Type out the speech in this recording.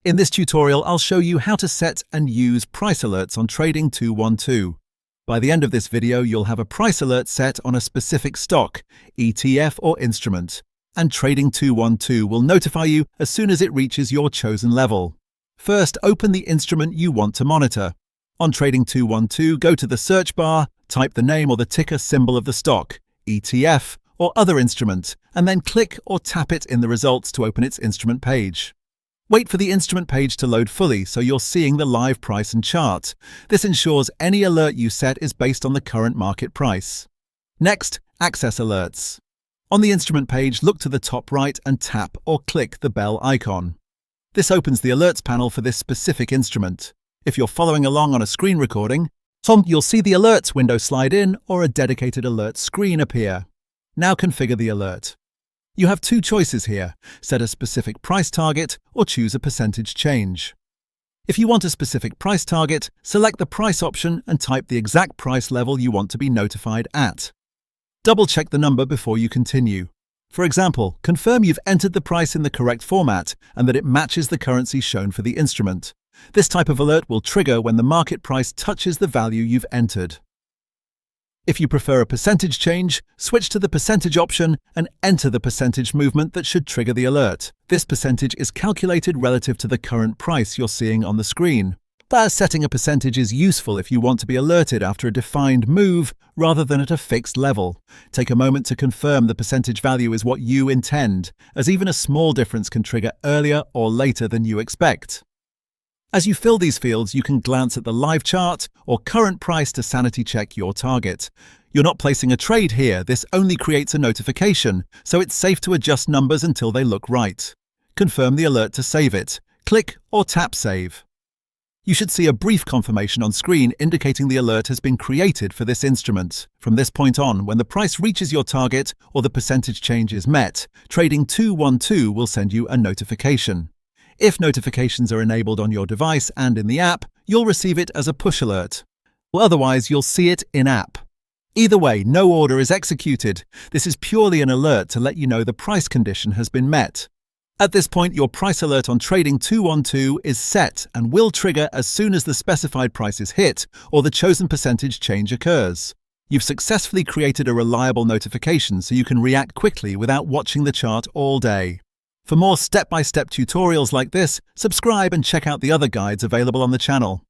In this tutorial, I'll show you how to set and use price alerts on Trading 212. By the end of this video, you'll have a price alert set on a specific stock, ETF or instrument, and Trading 212 will notify you as soon as it reaches your chosen level. First, open the instrument you want to monitor. On Trading 212, go to the search bar, type the name or the ticker symbol of the stock, ETF, or other instrument, and then click or tap it in the results to open its instrument page. Wait for the instrument page to load fully so you're seeing the live price and chart. This ensures any alert you set is based on the current market price. Next, access alerts. On the instrument page, look to the top right and tap or click the bell icon. This opens the alerts panel for this specific instrument. If you're following along on a screen recording, you'll see the alerts window slide in or a dedicated alert screen appear. Now configure the alert. You have two choices here: set a specific price target or choose a percentage change. If you want a specific price target, select the price option and type the exact price level you want to be notified at. Double-check the number before you continue. For example, confirm you've entered the price in the correct format and that it matches the currency shown for the instrument. This type of alert will trigger when the market price touches the value you've entered. If you prefer a percentage change, switch to the percentage option and enter the percentage movement that should trigger the alert. This percentage is calculated relative to the current price you're seeing on the screen. Thus, setting a percentage is useful if you want to be alerted after a defined move rather than at a fixed level. Take a moment to confirm the percentage value is what you intend, as even a small difference can trigger earlier or later than you expect. As you fill these fields, you can glance at the live chart or current price to sanity check your target. You're not placing a trade here, this only creates a notification, so it's safe to adjust numbers until they look right. Confirm the alert to save it. Click or tap Save. You should see a brief confirmation on screen indicating the alert has been created for this instrument. From this point on, when the price reaches your target or the percentage change is met, Trading 212 will send you a notification. If notifications are enabled on your device and in the app, you'll receive it as a push alert. Otherwise, you'll see it in-app. Either way, no order is executed. This is purely an alert to let you know the price condition has been met. At this point, your price alert on Trading 212 is set and will trigger as soon as the specified price is hit or the chosen percentage change occurs. You've successfully created a reliable notification so you can react quickly without watching the chart all day. For more step-by-step tutorials like this, subscribe and check out the other guides available on the channel.